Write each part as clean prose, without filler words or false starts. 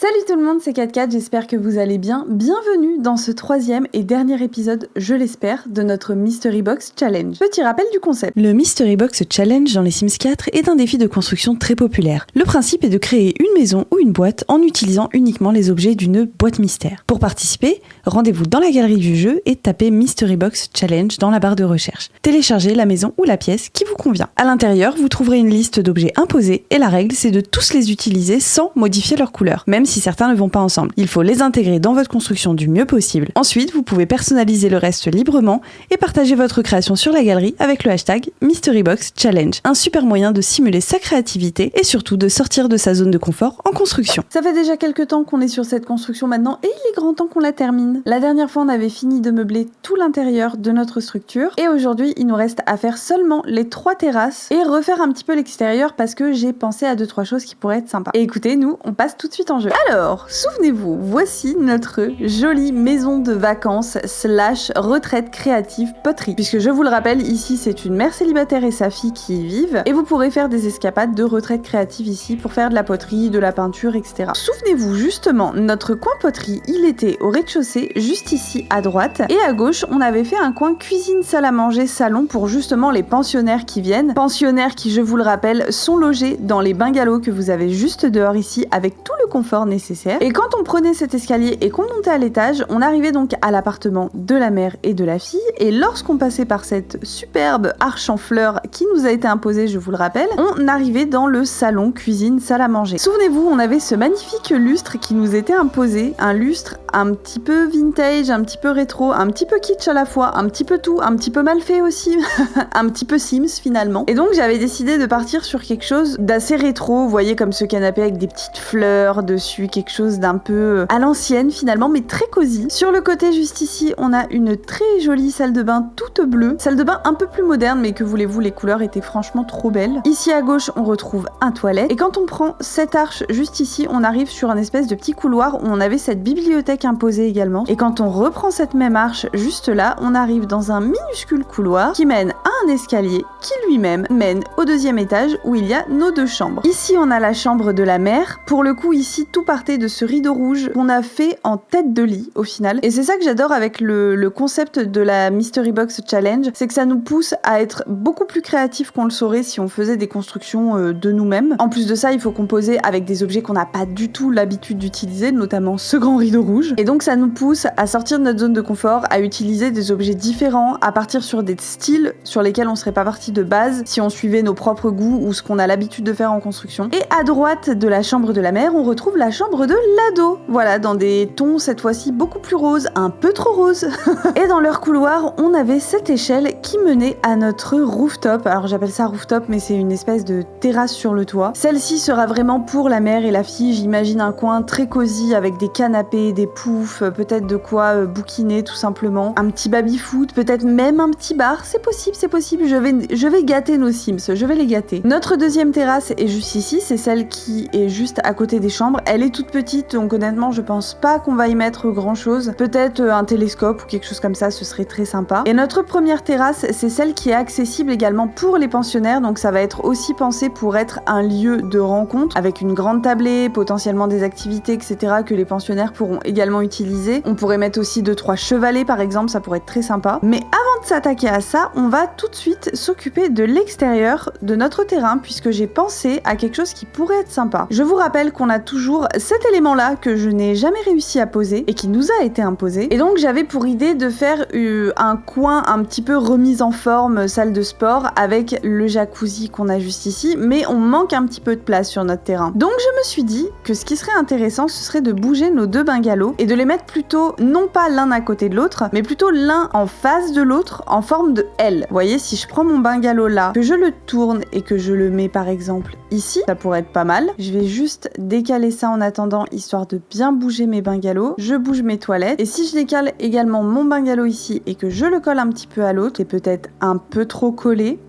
Salut tout le monde, c'est 4 j'espère que vous allez bien. Bienvenue dans ce 3e et dernier épisode, je l'espère, de notre Mystery Box Challenge. Petit rappel du concept. Le Mystery Box Challenge dans les Sims 4 est un défi de construction très populaire. Le principe est de créer une maison ou une boîte en utilisant uniquement les objets d'une boîte mystère. Pour participer, rendez-vous dans la galerie du jeu et tapez Mystery Box Challenge dans la barre de recherche. Téléchargez la maison ou la pièce qui vous convient. À l'intérieur, vous trouverez une liste d'objets imposés et la règle, c'est de tous les utiliser sans modifier leur couleur, même si certains ne vont pas ensemble. Il faut les intégrer dans votre construction du mieux possible. Ensuite, vous pouvez personnaliser le reste librement et partager votre création sur la galerie avec le hashtag Mysterybox Challenge. Un super moyen de simuler sa créativité et surtout de sortir de sa zone de confort en construction. Ça fait déjà quelques temps qu'on est sur cette construction maintenant et il est grand temps qu'on la termine. La dernière fois, on avait fini de meubler tout l'intérieur de notre structure et aujourd'hui, il nous reste à faire seulement les 3 terrasses et refaire un petit peu l'extérieur parce que j'ai pensé à 2-3 choses qui pourraient être sympas. Et écoutez, nous, on passe tout de suite en jeu. Alors, souvenez-vous, voici notre jolie maison de vacances / retraite créative poterie. Puisque je vous le rappelle, ici c'est une mère célibataire et sa fille qui y vivent et vous pourrez faire des escapades de retraite créative ici pour faire de la poterie, de la peinture, etc. Souvenez-vous justement, notre coin poterie, il était au rez-de-chaussée, juste ici à droite, et à gauche on avait fait un coin cuisine, salle à manger, salon pour justement les pensionnaires qui viennent. Pensionnaires qui, je vous le rappelle, sont logés dans les bungalows que vous avez juste dehors ici avec tout le confort nécessaire. Et quand on prenait cet escalier et qu'on montait à l'étage, on arrivait donc à l'appartement de la mère et de la fille, et lorsqu'on passait par cette superbe arche en fleurs qui nous a été imposée, je vous le rappelle, on arrivait dans le salon, cuisine, salle à manger. Souvenez-vous, on avait ce magnifique lustre qui nous était imposé, un lustre un petit peu vintage, un petit peu rétro, un petit peu kitsch à la fois, un petit peu tout, un petit peu mal fait aussi, un petit peu Sims finalement. Et donc j'avais décidé de partir sur quelque chose d'assez rétro, vous voyez comme ce canapé avec des petites fleurs dessus, quelque chose d'un peu à l'ancienne finalement, mais très cosy. Sur le côté juste ici, on a une très jolie salle de bain toute bleue, salle de bain un peu plus moderne, mais que voulez-vous, les couleurs étaient franchement trop belles. Ici à gauche, on retrouve un toilette, et quand on prend cette arche juste ici, on arrive sur un espèce de petit couloir où on avait cette bibliothèque imposée également, et quand on reprend cette même arche juste là, on arrive dans un minuscule couloir qui mène à un escalier qui lui-même mène au 2e étage où il y a nos 2 chambres. Ici, on a la chambre de la mère. Pour le coup, ici, tout partait de ce rideau rouge qu'on a fait en tête de lit au final. Et c'est ça que j'adore avec le concept de la Mystery Box Challenge, c'est que ça nous pousse à être beaucoup plus créatifs qu'on le saurait si on faisait des constructions de nous-mêmes. En plus de ça, il faut composer avec des objets qu'on n'a pas du tout l'habitude d'utiliser, notamment ce grand rideau rouge. Et donc ça nous pousse à sortir de notre zone de confort, à utiliser des objets différents, à partir sur des styles sur lesquels on serait pas parti de base si on suivait nos propres goûts ou ce qu'on a l'habitude de faire en construction. Et à droite de la chambre de la mère, on retrouve la chambre de l'ado. Voilà, dans des tons cette fois-ci beaucoup plus roses, un peu trop roses. Et dans leur couloir, on avait cette échelle qui menait à notre rooftop. Alors j'appelle ça rooftop, mais c'est une espèce de terrasse sur le toit. Celle-ci sera vraiment pour la mère et la fille. J'imagine un coin très cosy avec des canapés, des poufs, peut-être de quoi bouquiner tout simplement. Un petit baby-foot, peut-être même un petit bar. C'est possible, c'est possible. Je vais gâter nos Sims, je vais les gâter. Notre 2e terrasse est juste ici, c'est celle qui est juste à côté des chambres. Elle est toute petite, donc honnêtement, je pense pas qu'on va y mettre grand chose. Peut-être un télescope ou quelque chose comme ça, ce serait très sympa. Et notre première terrasse, c'est celle qui est accessible également pour les pensionnaires, donc ça va être aussi pensé pour être un lieu de rencontre avec une grande tablée, potentiellement des activités, etc. que les pensionnaires pourront également utiliser. On pourrait mettre aussi 2-3 chevalets par exemple, ça pourrait être très sympa. Mais avant de s'attaquer à ça, on va tout de suite s'occuper de l'extérieur de notre terrain puisque j'ai pensé à quelque chose qui pourrait être sympa. Je vous rappelle qu'on a toujours cet élément-là que je n'ai jamais réussi à poser et qui nous a été imposé. Et donc j'avais pour idée de faire un coin un petit peu remise en forme, salle de sport, avec le jacuzzi qu'on a juste ici, mais on manque un petit peu de place sur notre terrain. Donc je me suis dit que ce qui serait intéressant, ce serait de bouger nos 2 bungalows et de les mettre plutôt, non pas l'un à côté de l'autre, mais plutôt l'un en face de l'autre en forme de L. Vous voyez, si je prends mon bungalow là, que je le tourne et que je le mets par exemple ici, ça pourrait être pas mal. Je vais juste décaler ça en attendant, histoire de bien bouger mes bungalows. Je bouge mes toilettes. Et si je décale également mon bungalow ici et que je le colle un petit peu à l'autre, c'est peut-être un peu trop collé.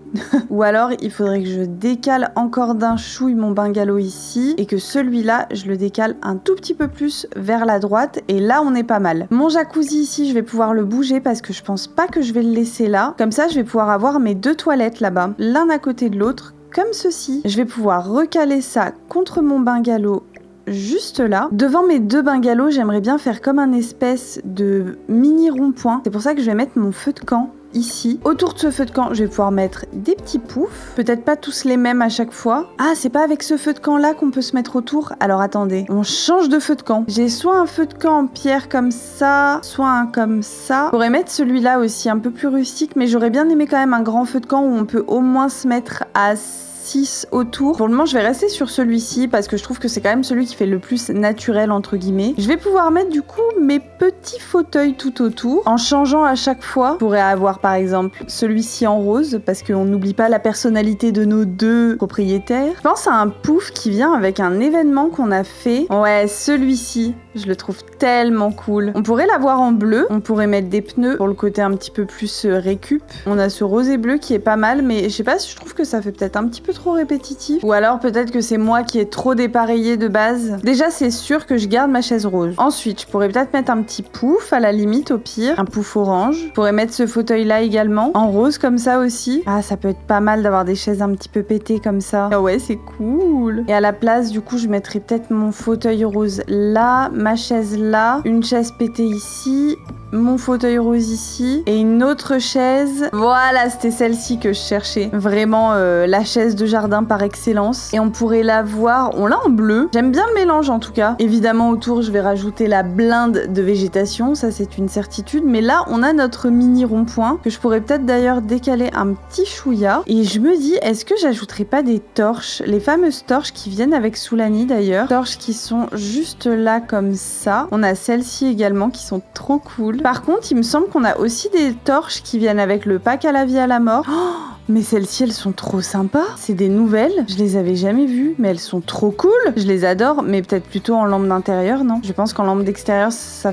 Ou alors il faudrait que je décale encore d'un chouille mon bungalow ici et que celui-là je le décale un tout petit peu plus vers la droite et là on est pas mal. Mon jacuzzi ici je vais pouvoir le bouger parce que je pense pas que je vais le laisser là. Comme ça je vais pouvoir avoir mes 2 toilettes là-bas, l'un à côté de l'autre comme ceci. Je vais pouvoir recaler ça contre mon bungalow juste là. Devant mes 2 bungalows, j'aimerais bien faire comme un espèce de mini rond-point. C'est pour ça que je vais mettre mon feu de camp ici. Autour de ce feu de camp, je vais pouvoir mettre des petits poufs. Peut-être pas tous les mêmes à chaque fois. Ah, c'est pas avec ce feu de camp là qu'on peut se mettre autour? Alors attendez, on change de feu de camp. J'ai soit un feu de camp en pierre comme ça, soit un comme ça. Je pourrais mettre celui-là aussi un peu plus rustique, mais j'aurais bien aimé quand même un grand feu de camp où on peut au moins se mettre à 6 autour. Pour le moment, je vais rester sur celui-ci parce que je trouve que c'est quand même celui qui fait le plus naturel entre guillemets. Je vais pouvoir mettre du coup mes petits fauteuils tout autour en changeant à chaque fois. Je pourrais avoir par exemple celui-ci en rose parce qu'on n'oublie pas la personnalité de nos 2 propriétaires. Je pense à un pouf qui vient avec un événement qu'on a fait. Ouais, celui-ci, je le trouve tellement cool. On pourrait l'avoir en bleu. On pourrait mettre des pneus pour le côté un petit peu plus récup. On a ce rose et bleu qui est pas mal, mais je sais pas si je trouve que ça fait peut-être un petit peu trop répétitif. Ou alors peut-être que c'est moi qui ai trop dépareillé de base. Déjà, c'est sûr que je garde ma chaise rose. Ensuite, je pourrais peut-être mettre un petit pouf à la limite au pire. Un pouf orange. Je pourrais mettre ce fauteuil-là également. En rose comme ça aussi. Ah, ça peut être pas mal d'avoir des chaises un petit peu pétées comme ça. Ah ouais, c'est cool. Et à la place, du coup, je mettrais peut-être mon fauteuil rose là, ma chaise là, une chaise pétée ici, mon fauteuil rose ici et une autre chaise. Voilà, c'était celle-ci que je cherchais. Vraiment la chaise de jardin par excellence. Et on pourrait la voir, on l'a en bleu. J'aime bien le mélange en tout cas. Évidemment autour, je vais rajouter la blinde de végétation, ça c'est une certitude. Mais là, on a notre mini rond-point que je pourrais peut-être d'ailleurs décaler un petit chouïa. Et je me dis, est-ce que j'ajouterais pas des torches? Les fameuses torches qui viennent avec Soulani d'ailleurs. Torches qui sont juste là comme ça. On a celles-ci également qui sont trop cool. Par contre, il me semble qu'on a aussi des torches qui viennent avec le pack à la vie à la mort. Oh, mais celles-ci, elles sont trop sympas. C'est des nouvelles. Je les avais jamais vues, mais elles sont trop cool. Je les adore, mais peut-être plutôt en lampe d'intérieur, non? Je pense qu'en lampe d'extérieur, ça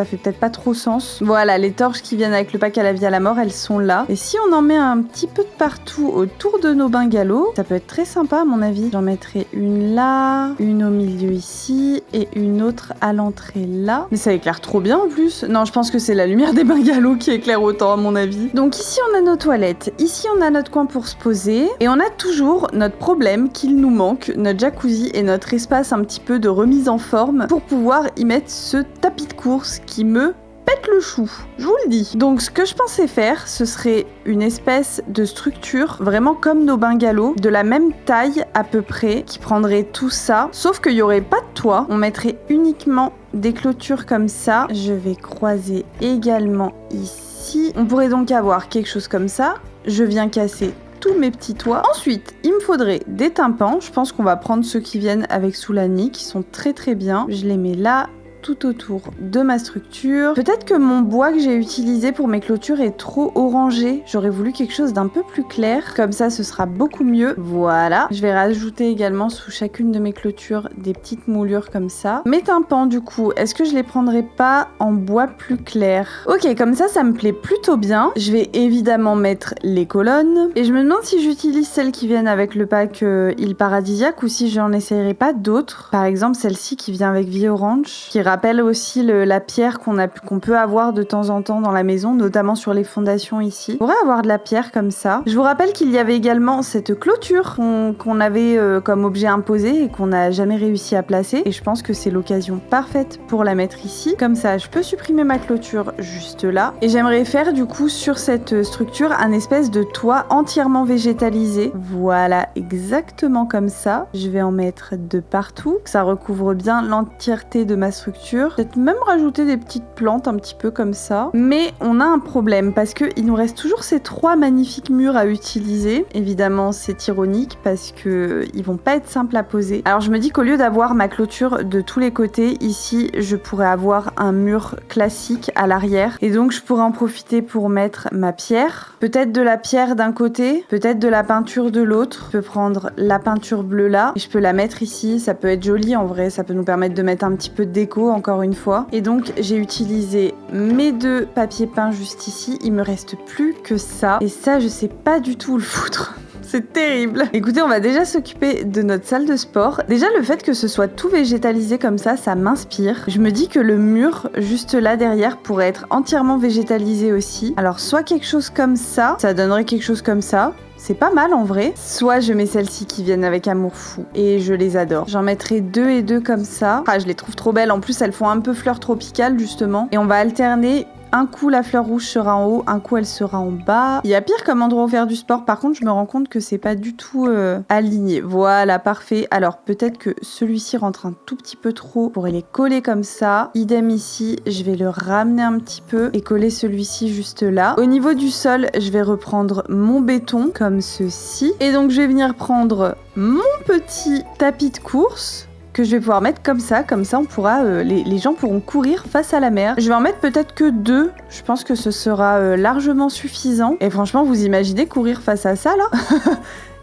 fait peut-être pas trop sens. Voilà, les torches qui viennent avec le pack à la vie à la mort, elles sont là. Et si on en met un petit peu de partout autour de nos bungalows, ça peut être très sympa à mon avis. J'en mettrai une là, une au milieu ici et une autre à l'entrée là. Mais ça éclaire trop bien en plus. Non, je pense que c'est la lumière des bungalows qui éclaire autant à mon avis. Donc ici on a nos toilettes, ici on a notre coin pour se poser et on a toujours notre problème qu'il nous manque, notre jacuzzi et notre espace un petit peu de remise en forme pour pouvoir y mettre ce tapis de course qui me pète le chou, je vous le dis. Donc ce que je pensais faire, ce serait une espèce de structure, vraiment comme nos bungalows, de la même taille à peu près, qui prendrait tout ça, sauf qu'il n'y aurait pas de toit, on mettrait uniquement des clôtures comme ça. Je vais croiser également ici. On pourrait donc avoir quelque chose comme ça. Je viens casser tous mes petits toits. Ensuite, il me faudrait des tympans. Je pense qu'on va prendre ceux qui viennent avec Soulani, qui sont très très bien. Je les mets là, tout autour de ma structure. Peut-être que mon bois que j'ai utilisé pour mes clôtures est trop orangé. J'aurais voulu quelque chose d'un peu plus clair. Comme ça, ce sera beaucoup mieux. Voilà. Je vais rajouter également sous chacune de mes clôtures des petites moulures comme ça. Mes tympans, du coup, est-ce que je les prendrais pas en bois plus clair? Ok, comme ça me plaît plutôt bien. Je vais évidemment mettre les colonnes. Et je me demande si j'utilise celles qui viennent avec le pack île paradisiaque ou si j'en essayerai pas d'autres. Par exemple, celle-ci qui vient avec vie orange, qui rappelle aussi la pierre qu'on peut avoir de temps en temps dans la maison, notamment sur les fondations ici. On pourrait avoir de la pierre comme ça. Je vous rappelle qu'il y avait également cette clôture qu'on avait comme objet imposé et qu'on n'a jamais réussi à placer. Et je pense que c'est l'occasion parfaite pour la mettre ici. Comme ça, je peux supprimer ma clôture juste là. Et j'aimerais faire du coup sur cette structure un espèce de toit entièrement végétalisé. Voilà, exactement comme ça. Je vais en mettre de partout. Ça recouvre bien l'entièreté de ma structure. Peut-être même rajouter des petites plantes un petit peu comme ça. Mais on a un problème parce qu'il nous reste toujours ces 3 magnifiques murs à utiliser. Évidemment, c'est ironique parce qu'ils vont pas être simples à poser. Alors je me dis qu'au lieu d'avoir ma clôture de tous les côtés, ici, je pourrais avoir un mur classique à l'arrière. Et donc je pourrais en profiter pour mettre ma pierre. Peut-être de la pierre d'un côté, peut-être de la peinture de l'autre. Je peux prendre la peinture bleue là et je peux la mettre ici. Ça peut être joli en vrai, ça peut nous permettre de mettre un petit peu de déco encore une fois. Et donc j'ai utilisé mes 2 papiers peints juste ici. Il me reste plus que ça. Et ça, je sais pas du tout où le foutre. C'est terrible. Écoutez, on va déjà s'occuper de notre salle de sport. Déjà, le fait que ce soit tout végétalisé comme ça m'inspire. Je me dis que le mur, juste là derrière, pourrait être entièrement végétalisé aussi. Alors, soit quelque chose comme ça donnerait quelque chose comme ça. C'est pas mal en vrai. Soit je mets celles-ci qui viennent avec Amour Fou et je les adore. J'en mettrai 2 et 2 comme ça. Ah, je les trouve trop belles. En plus, elles font un peu fleur tropicale justement. Et on va alterner. Un coup, la fleur rouge sera en haut, un coup, elle sera en bas. Il y a pire comme endroit où faire du sport. Par contre, je me rends compte que c'est pas du tout aligné. Voilà, parfait. Alors, peut-être que celui-ci rentre un tout petit peu trop. Je pourrais les coller comme ça. Idem ici, je vais le ramener un petit peu et coller celui-ci juste là. Au niveau du sol, je vais reprendre mon béton comme ceci. Et donc, je vais venir prendre mon petit tapis de course que je vais pouvoir mettre comme ça on pourra, les gens pourront courir face à la mer. Je vais en mettre peut-être que 2, je pense que ce sera largement suffisant. Et franchement, vous imaginez courir face à ça là?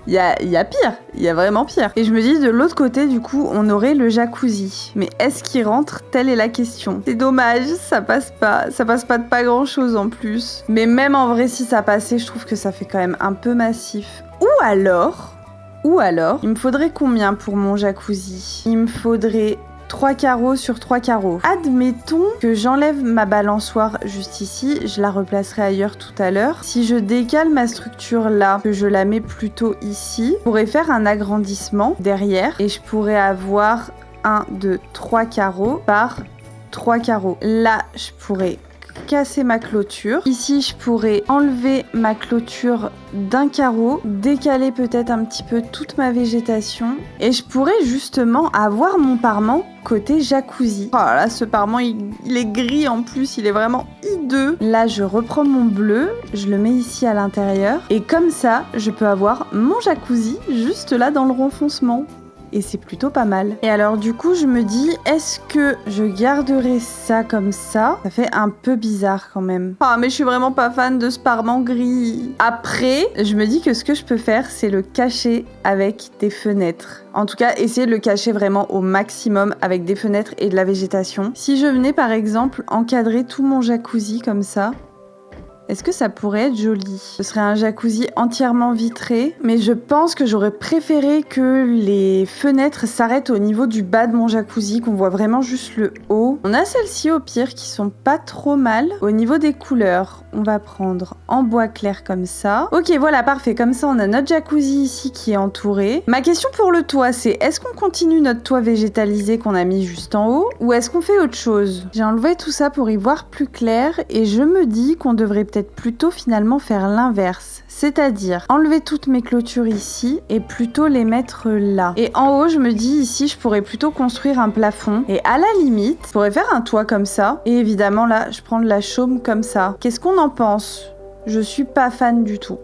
Il y a pire, il y a vraiment pire. Et je me dis, de l'autre côté, du coup, on aurait le jacuzzi. Mais est-ce qu'il rentre? Telle est la question. C'est dommage, ça passe pas de pas grand chose en plus. Mais même en vrai, si ça passait, je trouve que ça fait quand même un peu massif. Ou alors, il me faudrait combien pour mon jacuzzi? Il me faudrait 3 carreaux sur 3 carreaux. Admettons que j'enlève ma balançoire juste ici, je la replacerai ailleurs tout à l'heure. Si je décale ma structure là, que je la mets plutôt ici, je pourrais faire un agrandissement derrière et je pourrais avoir 1, 2, 3 carreaux par 3 carreaux. Là, je pourrais casser ma clôture. Ici, je pourrais enlever ma clôture d'un carreau, décaler peut-être un petit peu toute ma végétation et je pourrais justement avoir mon parement côté jacuzzi. Oh là, ce parement, il est gris en plus, il est vraiment hideux. Là, je reprends mon bleu, je le mets ici à l'intérieur et comme ça, je peux avoir mon jacuzzi juste là dans le renfoncement. Et c'est plutôt pas mal. Et alors du coup, je me dis, est-ce que je garderai ça comme ça? Ça fait un peu bizarre quand même. Ah, mais je suis vraiment pas fan de ce parement gris. Après, je me dis que ce que je peux faire, c'est le cacher avec des fenêtres. En tout cas, essayer de le cacher vraiment au maximum avec des fenêtres et de la végétation. Si je venais par exemple encadrer tout mon jacuzzi comme ça, est-ce que ça pourrait être joli? Ce serait un jacuzzi entièrement vitré, mais je pense que j'aurais préféré que les fenêtres s'arrêtent au niveau du bas de mon jacuzzi, qu'on voit vraiment juste le haut. On a celles-ci au pire qui sont pas trop mal. Au niveau des couleurs, on va prendre en bois clair comme ça. Ok, voilà, parfait. Comme ça, on a notre jacuzzi ici qui est entouré. Ma question pour le toit, c'est est-ce qu'on continue notre toit végétalisé qu'on a mis juste en haut ou est-ce qu'on fait autre chose? J'ai enlevé tout ça pour y voir plus clair et je me dis qu'on devrait peut-être plutôt finalement faire l'inverse, c'est-à-dire enlever toutes mes clôtures ici et plutôt les mettre là. Et en haut, je me dis ici, je pourrais plutôt construire un plafond et à la limite, je pourrais faire un toit comme ça et évidemment là, je prends de la chaume comme ça. Qu'est-ce qu'on en pense? Je suis pas fan du tout.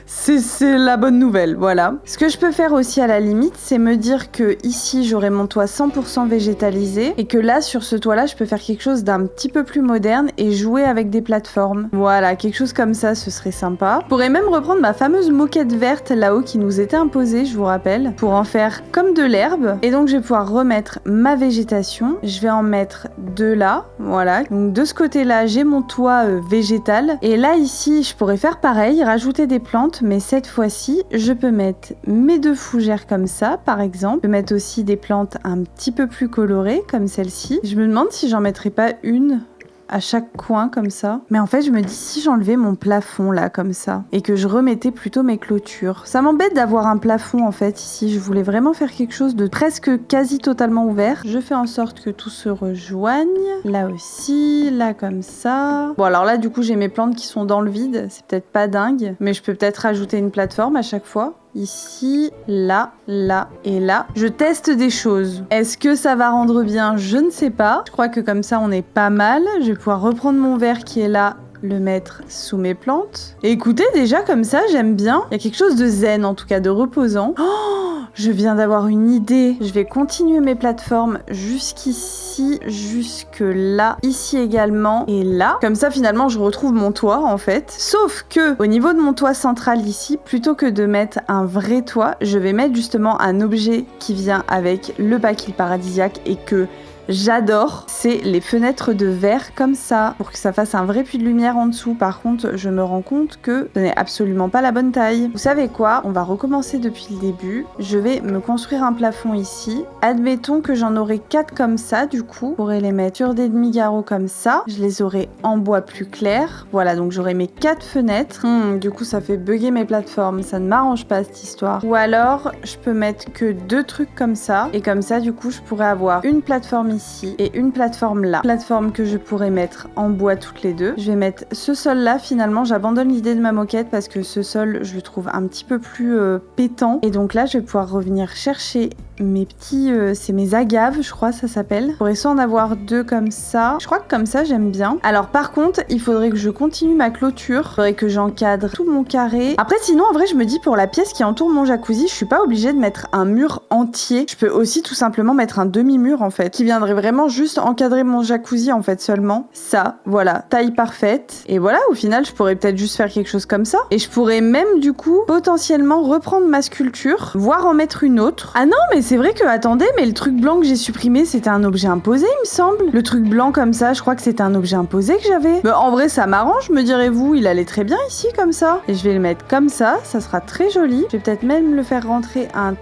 C'est la bonne nouvelle, voilà. Ce que je peux faire aussi à la limite, c'est me dire que ici j'aurai mon toit 100% végétalisé et que là, sur ce toit-là, je peux faire quelque chose d'un petit peu plus moderne et jouer avec des plateformes. Voilà, quelque chose comme ça, ce serait sympa. Je pourrais même reprendre ma fameuse moquette verte là-haut qui nous était imposée, je vous rappelle, pour en faire comme de l'herbe. Et donc, je vais pouvoir remettre ma végétation. Je vais en mettre 2 là, voilà. Donc, de ce côté-là, j'ai mon toit végétal. Et là, ici, je pourrais faire pareil, rajouter des plantes, mais cette fois-ci, je peux mettre mes 2 fougères comme ça, par exemple. Je peux mettre aussi des plantes un petit peu plus colorées, comme celle-ci. Je me demande si j'en mettrais pas une à chaque coin comme ça. Mais en fait, je me dis si j'enlevais mon plafond là comme ça et que je remettais plutôt mes clôtures. Ça m'embête d'avoir un plafond en fait ici. Je voulais vraiment faire quelque chose de presque quasi totalement ouvert. Je fais en sorte que tout se rejoigne. Là aussi, là comme ça. Bon alors là du coup j'ai mes plantes qui sont dans le vide. C'est peut-être pas dingue, mais je peux peut-être rajouter une plateforme à chaque fois. Ici, là, là et là. Je teste des choses. Est-ce que ça va rendre bien? Je ne sais pas. Je crois que comme ça, on est pas mal. Je vais pouvoir reprendre mon verre qui est là, le mettre sous mes plantes. Et écoutez, déjà comme ça, j'aime bien. Il y a quelque chose de zen, en tout cas de reposant. Oh, je viens d'avoir une idée. Je vais continuer mes plateformes jusqu'ici, jusque là, ici également et là. Comme ça, finalement, je retrouve mon toit en fait. Sauf que au niveau de mon toit central ici, plutôt que de mettre un vrai toit, je vais mettre justement un objet qui vient avec le pack île paradisiaque et que j'adore, c'est les fenêtres de verre comme ça, pour que ça fasse un vrai puits de lumière en dessous. Par contre, je me rends compte que ce n'est absolument pas la bonne taille. Vous savez quoi? On va recommencer depuis le début. Je vais me construire un plafond ici. Admettons que j'en aurai 4 comme ça, du coup. Je pourrais les mettre sur des demi-garrots comme ça. Je les aurai en bois plus clair. Voilà, donc j'aurai mes 4 fenêtres. Du coup, ça fait bugger mes plateformes. Ça ne m'arrange pas, cette histoire. Ou alors, je peux mettre que 2 trucs comme ça. Et comme ça, du coup, je pourrais avoir une plateforme ici et une plateforme là. Plateforme que je pourrais mettre en bois toutes les deux. Je vais mettre ce sol-là, finalement. J'abandonne l'idée de ma moquette parce que ce sol, je le trouve un petit peu plus pétant. Et donc là, je vais pouvoir revenir chercher mes petits... c'est mes agaves, je crois, ça s'appelle. Je pourrais soit en avoir 2 comme ça. Je crois que comme ça, j'aime bien. Alors, par contre, il faudrait que je continue ma clôture. Il faudrait que j'encadre tout mon carré. Après, sinon, en vrai, je me dis, pour la pièce qui entoure mon jacuzzi, je suis pas obligée de mettre un mur entier. Je peux aussi tout simplement mettre un demi-mur, en fait, qui viendrait vraiment juste encadrer mon jacuzzi, en fait, seulement. Ça, voilà, taille parfaite. Et voilà, au final, je pourrais peut-être juste faire quelque chose comme ça. Et je pourrais même, du coup, potentiellement reprendre ma sculpture, voire en mettre une autre. Ah non, mais c'est vrai que, attendez, mais le truc blanc que j'ai supprimé, c'était un objet imposé, il me semble. Le truc blanc comme ça, je crois que c'était un objet imposé que j'avais. Mais en vrai, ça m'arrange, me direz-vous, il allait très bien ici, comme ça. Et je vais le mettre comme ça sera très joli. Je vais peut-être même le faire rentrer un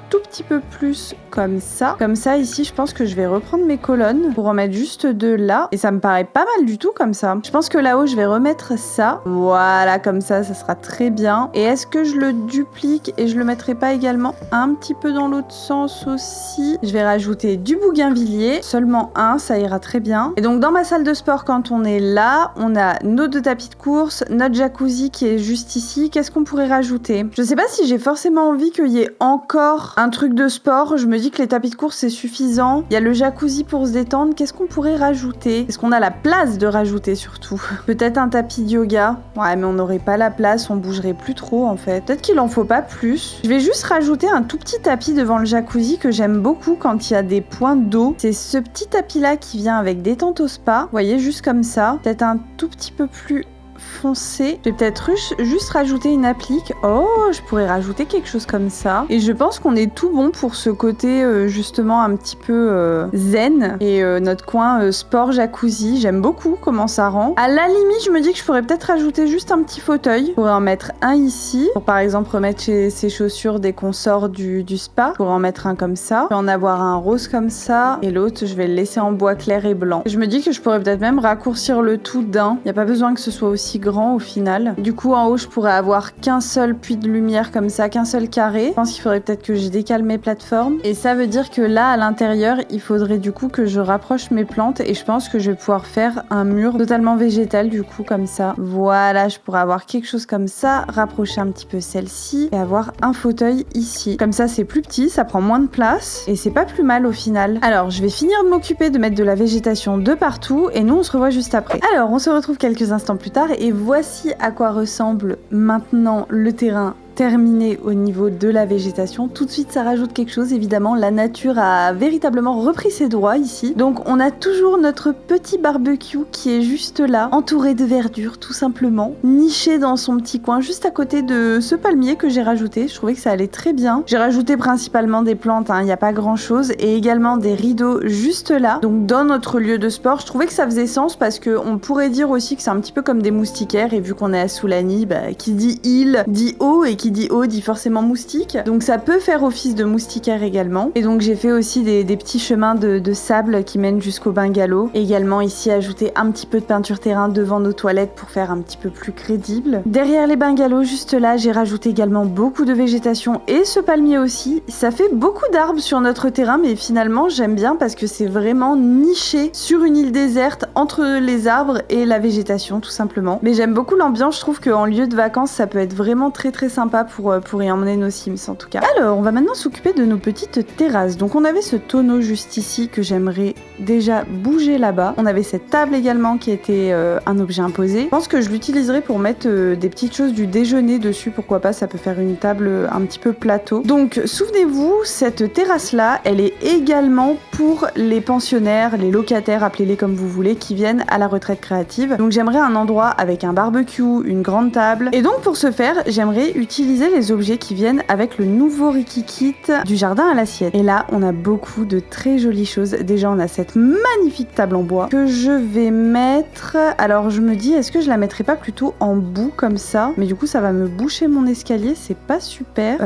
tout petit peu plus comme ça. Comme ça, ici, je pense que je vais reprendre mes colonnes pour en mettre juste 2 là. Et ça me paraît pas mal du tout comme ça. Je pense que là-haut, je vais remettre ça. Voilà, comme ça sera très bien. Et est-ce que je le duplique et je le mettrai pas également un petit peu dans l'autre sens aussi? Je vais rajouter du bougainvillier. Seulement un, ça ira très bien. Et donc, dans ma salle de sport, quand on est là, on a nos 2 tapis de course, notre jacuzzi qui est juste ici. Qu'est-ce qu'on pourrait rajouter? Je sais pas si j'ai forcément envie qu'il y ait encore un truc de sport. Je me dis que les tapis de course c'est suffisant. Il y a le jacuzzi pour se détendre. Qu'est-ce qu'on pourrait rajouter? Est-ce qu'on a la place de rajouter surtout? Peut-être un tapis de yoga. Ouais, mais on n'aurait pas la place, on bougerait plus trop en fait. Peut-être qu'il en faut pas plus. Je vais juste rajouter un tout petit tapis devant le jacuzzi que j'aime beaucoup quand il y a des points d'eau. C'est ce petit tapis là qui vient avec détente au spa. Vous voyez, juste comme ça. Peut-être un tout petit peu plus foncé. Je vais peut-être juste rajouter une applique. Oh, je pourrais rajouter quelque chose comme ça. Et je pense qu'on est tout bon pour ce côté justement un petit peu zen. Et notre coin sport jacuzzi, j'aime beaucoup comment ça rend. À la limite, je me dis que je pourrais peut-être rajouter juste un petit fauteuil. Je pourrais en mettre un ici. Pour par exemple remettre ses chaussures dès qu'on sort du spa. Je pourrais en mettre un comme ça. Je vais en avoir un rose comme ça. Et l'autre, je vais le laisser en bois clair et blanc. Je me dis que je pourrais peut-être même raccourcir le tout d'un. Il n'y a pas besoin que ce soit aussi grand au final. Du coup, en haut, je pourrais avoir qu'un seul puits de lumière comme ça, qu'un seul carré. Je pense qu'il faudrait peut-être que je décale mes plateformes. Et ça veut dire que là, à l'intérieur, il faudrait du coup que je rapproche mes plantes et je pense que je vais pouvoir faire un mur totalement végétal du coup comme ça. Voilà, je pourrais avoir quelque chose comme ça, rapprocher un petit peu celle-ci et avoir un fauteuil ici. Comme ça, c'est plus petit, ça prend moins de place et c'est pas plus mal au final. Alors, je vais finir de m'occuper de mettre de la végétation de partout et nous, on se revoit juste après. Alors, on se retrouve quelques instants plus tard et voici à quoi ressemble maintenant le terrain terminé au niveau de la végétation. Tout de suite, ça rajoute quelque chose. Évidemment, la nature a véritablement repris ses droits ici. Donc, on a toujours notre petit barbecue qui est juste là, entouré de verdure, tout simplement, niché dans son petit coin, juste à côté de ce palmier que j'ai rajouté. Je trouvais que ça allait très bien. J'ai rajouté principalement des plantes, il n'y a pas grand-chose, et également des rideaux juste là. Donc, dans notre lieu de sport, je trouvais que ça faisait sens parce qu'on pourrait dire aussi que c'est un petit peu comme des moustiquaires, et vu qu'on est à Soulani, qui dit île, dit eau, et qui dit eau dit forcément moustique, donc ça peut faire office de moustiquaire également. Et donc j'ai fait aussi des petits chemins de sable qui mènent jusqu'au bungalow. Également ici ajouter un petit peu de peinture terrain devant nos toilettes pour faire un petit peu plus crédible. Derrière les bungalows, juste là, j'ai rajouté également beaucoup de végétation et ce palmier aussi. Ça fait beaucoup d'arbres sur notre terrain, mais finalement j'aime bien parce que c'est vraiment niché sur une île déserte entre les arbres et la végétation tout simplement. Mais j'aime beaucoup l'ambiance, je trouve qu'en lieu de vacances ça peut être vraiment très très sympa pour y emmener nos Sims en tout cas. Alors, on va maintenant s'occuper de nos petites terrasses. Donc on avait ce tonneau juste ici que j'aimerais déjà bouger là-bas. On avait cette table également qui était un objet imposé. Je pense que je l'utiliserai pour mettre des petites choses du déjeuner dessus, pourquoi pas, ça peut faire une table un petit peu plateau. Donc souvenez-vous, cette terrasse-là, elle est également pour les pensionnaires, les locataires, appelez-les comme vous voulez, qui viennent à la retraite créative. Donc j'aimerais un endroit avec un barbecue, une grande table. Et donc pour ce faire, j'aimerais utiliser utiliser les objets qui viennent avec le nouveau Rikikit du jardin à l'assiette. Et là, on a beaucoup de très jolies choses. Déjà, on a cette magnifique table en bois que je vais mettre... Alors, je me dis, est-ce que je la mettrais pas plutôt en bout comme ça? Mais du coup, ça va me boucher mon escalier, c'est pas super.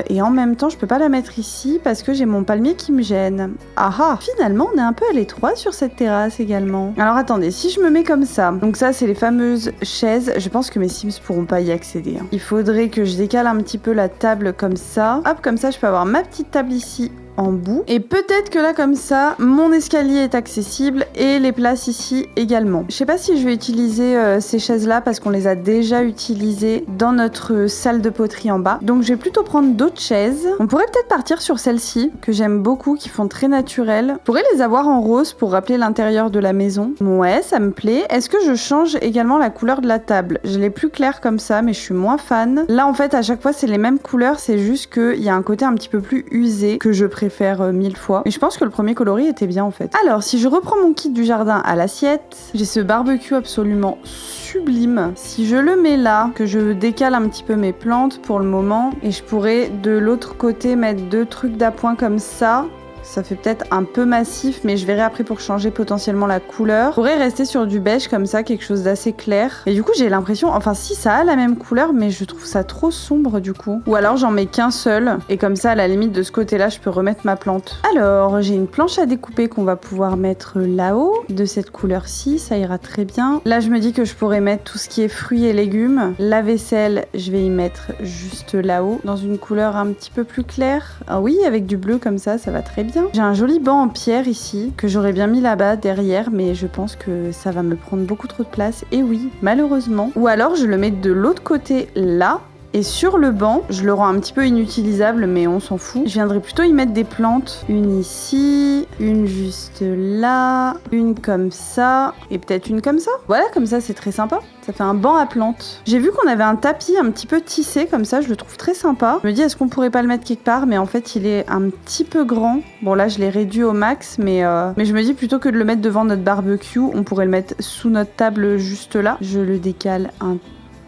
Et en même temps, je peux pas la mettre ici parce que j'ai mon palmier qui me gêne. Ah ah! Finalement, on est un peu à l'étroit sur cette terrasse également. Alors, attendez, si je me mets comme ça... Donc ça, c'est les fameuses chaises. Je pense que mes Sims pourront pas y accéder. Il faudrait que je décale un petit peu la table comme ça. Hop, comme ça, je peux avoir ma petite table ici en bout. Et peut-être que là, comme ça, mon escalier est accessible et les places ici également. Je sais pas si je vais utiliser ces chaises-là parce qu'on les a déjà utilisées dans notre salle de poterie en bas. Donc, je vais plutôt prendre d'autres chaises. On pourrait peut-être partir sur celles-ci, que j'aime beaucoup, qui font très naturel. Je pourrais les avoir en rose pour rappeler l'intérieur de la maison. Ouais, ça me plaît. Est-ce que je change également la couleur de la table? Je l'ai plus claire comme ça, mais je suis moins fan. Là, en fait, à chaque fois, c'est les mêmes couleurs. C'est juste qu'il y a un côté un petit peu plus usé que je préfère 1000 fois. Mais je pense que le premier coloris était bien en fait. Alors, si je reprends mon kit du jardin à l'assiette, j'ai ce barbecue absolument sublime. Si je le mets là, que je décale un petit peu mes plantes pour le moment, et je pourrais de l'autre côté mettre 2 trucs d'appoint comme ça. Ça fait peut-être un peu massif, mais je verrai après pour changer potentiellement la couleur. Je pourrais rester sur du beige comme ça, quelque chose d'assez clair. Et du coup, j'ai l'impression, enfin si ça a la même couleur, mais je trouve ça trop sombre du coup. Ou alors j'en mets qu'un seul, et comme ça, à la limite de ce côté-là, je peux remettre ma plante. Alors, j'ai une planche à découper qu'on va pouvoir mettre là-haut, de cette couleur-ci, ça ira très bien. Là, je me dis que je pourrais mettre tout ce qui est fruits et légumes. La vaisselle, je vais y mettre juste là-haut, dans une couleur un petit peu plus claire. Ah oui, avec du bleu comme ça va très bien. J'ai un joli banc en pierre ici, que j'aurais bien mis là-bas, derrière, mais je pense que ça va me prendre beaucoup trop de place. Et oui, malheureusement. Ou alors, je le mets de l'autre côté, là. Et sur le banc, je le rends un petit peu inutilisable, mais on s'en fout. Je viendrai plutôt y mettre des plantes. Une ici, une juste là, une comme ça, et peut-être une comme ça. Voilà, comme ça, c'est très sympa. Ça fait un banc à plantes. J'ai vu qu'on avait un tapis un petit peu tissé, comme ça, je le trouve très sympa. Je me dis, est-ce qu'on pourrait pas le mettre quelque part? Mais en fait, il est un petit peu grand. Bon, là, je l'ai réduit au max, mais je me dis, plutôt que de le mettre devant notre barbecue, on pourrait le mettre sous notre table juste là. Je le décale un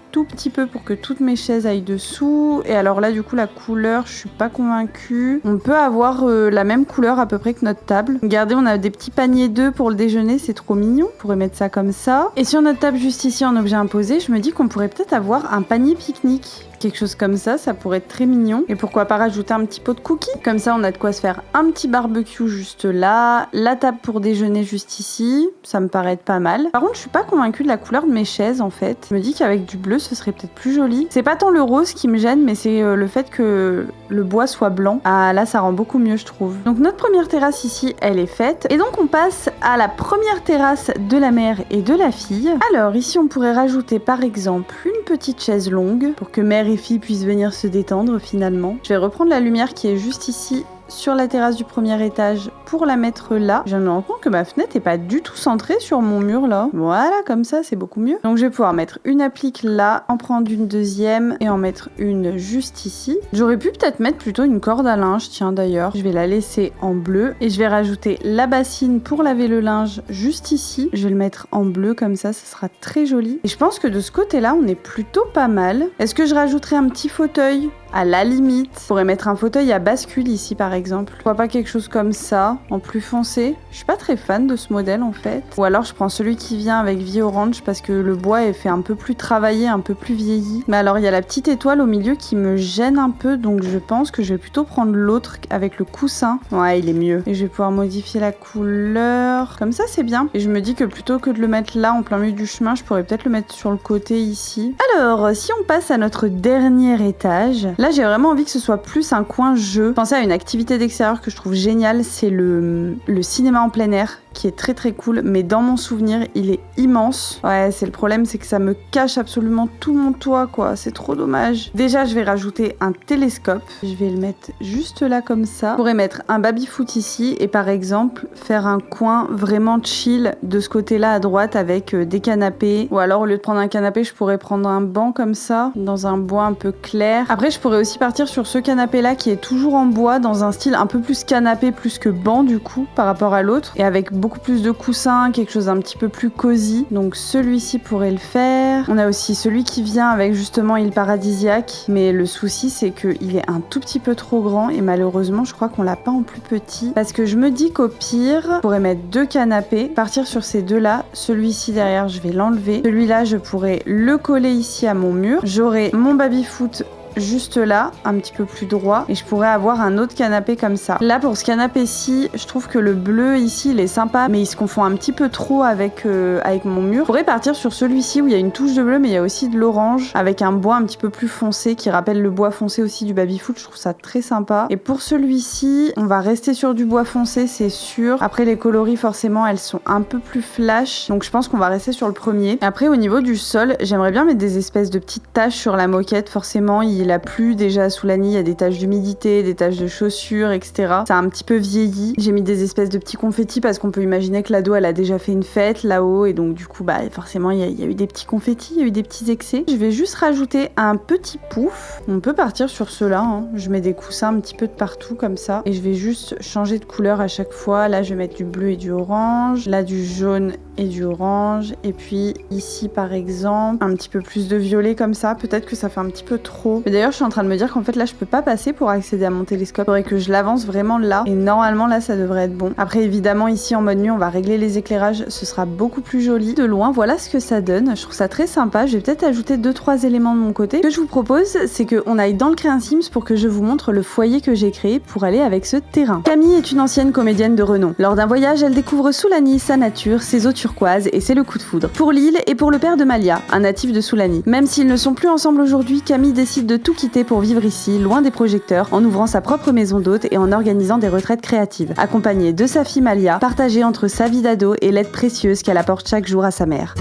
tout petit peu pour que toutes mes chaises aillent dessous. Et alors là, du coup, la couleur, je suis pas convaincue. On peut avoir la même couleur à peu près que notre table. Regardez, on a des petits paniers d'œufs pour le déjeuner, c'est trop mignon. On pourrait mettre ça comme ça. Et sur notre table juste ici en objet imposé, je me dis qu'on pourrait peut-être avoir un panier pique-nique. Quelque chose comme ça pourrait être très mignon. Et pourquoi pas rajouter un petit pot de cookies. Comme ça, on a de quoi se faire un petit barbecue juste là. La table pour déjeuner juste ici. Ça me paraît être pas mal. Par contre, je suis pas convaincue de la couleur de mes chaises, en fait. Je me dis qu'avec du bleu, ce serait peut-être plus joli. C'est pas tant le rose qui me gêne, mais c'est le fait que le bois soit blanc. Ah, là, ça rend beaucoup mieux, je trouve. Donc, notre première terrasse ici, elle est faite. Et donc, on passe à la première terrasse de la mère et de la fille. Alors, ici, on pourrait rajouter, par exemple, une petite chaise longue pour que mère et fille puissent venir se détendre finalement. Je vais reprendre la lumière qui est juste ici sur la terrasse du premier étage pour la mettre là. Je me rends compte que ma fenêtre n'est pas du tout centrée sur mon mur là. Voilà, comme ça, c'est beaucoup mieux. Donc je vais pouvoir mettre une applique là, en prendre une deuxième et en mettre une juste ici. J'aurais pu peut-être mettre plutôt une corde à linge, tiens d'ailleurs. Je vais la laisser en bleu et je vais rajouter la bassine pour laver le linge juste ici. Je vais le mettre en bleu comme ça sera très joli. Et je pense que de ce côté-là, on est plutôt pas mal. Est-ce que je rajouterai un petit fauteuil? À la limite, je pourrais mettre un fauteuil à bascule ici par exemple. Pourquoi pas quelque chose comme ça, en plus foncé. Je suis pas très fan de ce modèle en fait. Ou alors je prends celui qui vient avec vie orange parce que le bois est fait un peu plus travaillé, un peu plus vieilli. Mais alors il y a la petite étoile au milieu qui me gêne un peu, donc je pense que je vais plutôt prendre l'autre avec le coussin. Ouais, il est mieux. Et je vais pouvoir modifier la couleur. Comme ça c'est bien. Et je me dis que plutôt que de le mettre là en plein milieu du chemin, je pourrais peut-être le mettre sur le côté ici. Alors, si on passe à notre dernier étage, là, j'ai vraiment envie que ce soit plus un coin jeu. Pensez à une activité d'extérieur que je trouve géniale, c'est le cinéma en plein air, qui est très très cool, mais dans mon souvenir, il est immense. Ouais, c'est le problème, c'est que ça me cache absolument tout mon toit, quoi. C'est trop dommage. Déjà, je vais rajouter un télescope. Je vais le mettre juste là, comme ça. Je pourrais mettre un baby-foot ici, et par exemple, faire un coin vraiment chill de ce côté-là à droite avec des canapés. Ou alors, au lieu de prendre un canapé, je pourrais prendre un banc comme ça, dans un bois un peu clair. Après, je pourrais aussi partir sur ce canapé-là, qui est toujours en bois, dans un style un peu plus canapé, plus que banc, du coup, par rapport à l'autre, et avec beaucoup beaucoup plus de coussins, quelque chose d'un petit peu plus cosy. Donc celui-ci pourrait le faire. On a aussi celui qui vient avec justement île paradisiaque, mais le souci c'est qu'il est un tout petit peu trop grand et malheureusement je crois qu'on l'a pas en plus petit, parce que je me dis qu'au pire, je pourrais mettre 2 canapés, partir sur ces deux-là. Celui-ci derrière, je vais l'enlever. Celui-là, je pourrais le coller ici à mon mur. J'aurai mon baby-foot juste là, un petit peu plus droit, et je pourrais avoir un autre canapé comme ça. Là, pour ce canapé-ci, je trouve que le bleu ici, il est sympa, mais il se confond un petit peu trop avec mon mur. Je pourrais partir sur celui-ci où il y a une touche de bleu, mais il y a aussi de l'orange, avec un bois un petit peu plus foncé, qui rappelle le bois foncé aussi du baby-foot. Je trouve ça très sympa. Et pour celui-ci, on va rester sur du bois foncé, c'est sûr. Après, les coloris, forcément, elles sont un peu plus flash, donc je pense qu'on va rester sur le premier. Après, au niveau du sol, j'aimerais bien mettre des espèces de petites taches sur la moquette. Forcément, il a plu déjà sous la nuit, il y a des taches d'humidité, des taches de chaussures, etc. Ça a un petit peu vieilli. J'ai mis des espèces de petits confettis parce qu'on peut imaginer que l'ado, elle a déjà fait une fête là-haut, et donc du coup, bah forcément, il y a eu des petits confettis, il y a eu des petits excès. Je vais juste rajouter un petit pouf. On peut partir sur ceux-là, hein. Je mets des coussins un petit peu de partout comme ça, et je vais juste changer de couleur à chaque fois. Là, je vais mettre du bleu et du orange, là du jaune et du orange, et puis ici par exemple un petit peu plus de violet comme ça. Peut-être que ça fait un petit peu trop, mais d'ailleurs je suis en train de me dire qu'en fait là je peux pas passer pour accéder à mon télescope. Il faudrait que je l'avance vraiment là, et normalement là ça devrait être bon. Après évidemment ici en mode nuit on va régler les éclairages, ce sera beaucoup plus joli. De loin voilà ce que ça donne, je trouve ça très sympa. Je vais peut-être ajouter 2-3 éléments de mon côté. Ce que je vous propose, c'est qu'on aille dans le Créa un Sims pour que je vous montre le foyer que j'ai créé pour aller avec ce terrain. Camille est une ancienne comédienne de renom. Lors d'un voyage, elle découvre Soulani, sa nature, ses eaux turquoises, et c'est le coup de foudre. Pour l'île et pour le père de Malia, un natif de Soulani. Même s'ils ne sont plus ensemble aujourd'hui, Camille décide de tout quitter pour vivre ici, loin des projecteurs, en ouvrant sa propre maison d'hôte et en organisant des retraites créatives. Accompagnée de sa fille Malia, partagée entre sa vie d'ado et l'aide précieuse qu'elle apporte chaque jour à sa mère.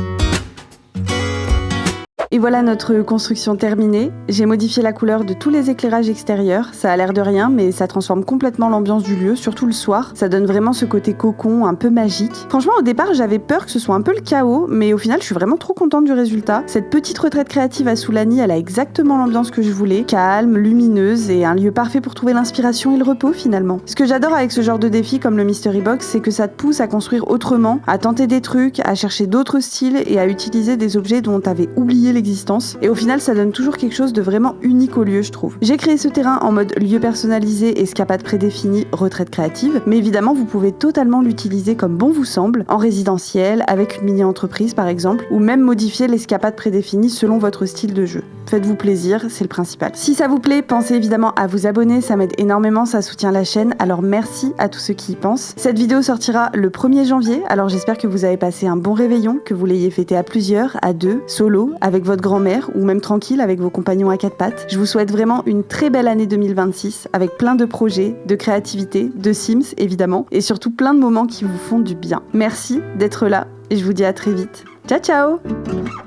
Et voilà notre construction terminée. J'ai modifié la couleur de tous les éclairages extérieurs. Ça a l'air de rien, mais ça transforme complètement l'ambiance du lieu, surtout le soir. Ça donne vraiment ce côté cocon, un peu magique. Franchement, au départ, j'avais peur que ce soit un peu le chaos, mais au final, je suis vraiment trop contente du résultat. Cette petite retraite créative à Soulani, elle a exactement l'ambiance que je voulais. Calme, lumineuse, et un lieu parfait pour trouver l'inspiration et le repos finalement. Ce que j'adore avec ce genre de défi comme le Mystery Box, c'est que ça te pousse à construire autrement, à tenter des trucs, à chercher d'autres styles et à utiliser des objets dont t'avais oublié l'existence, et au final ça donne toujours quelque chose de vraiment unique au lieu, je trouve. J'ai créé ce terrain en mode lieu personnalisé, escapade prédéfinie, retraite créative, mais évidemment vous pouvez totalement l'utiliser comme bon vous semble, en résidentiel, avec une mini-entreprise par exemple, ou même modifier l'escapade prédéfinie selon votre style de jeu. Faites-vous plaisir, c'est le principal. Si ça vous plaît, pensez évidemment à vous abonner, ça m'aide énormément, ça soutient la chaîne, alors merci à tous ceux qui y pensent. Cette vidéo sortira le 1er janvier, alors j'espère que vous avez passé un bon réveillon, que vous l'ayez fêté à plusieurs, à deux, solo, avec votre grand-mère, ou même tranquille avec vos compagnons à 4 pattes. Je vous souhaite vraiment une très belle année 2026, avec plein de projets, de créativité, de Sims évidemment, et surtout plein de moments qui vous font du bien. Merci d'être là, et je vous dis à très vite. Ciao ciao!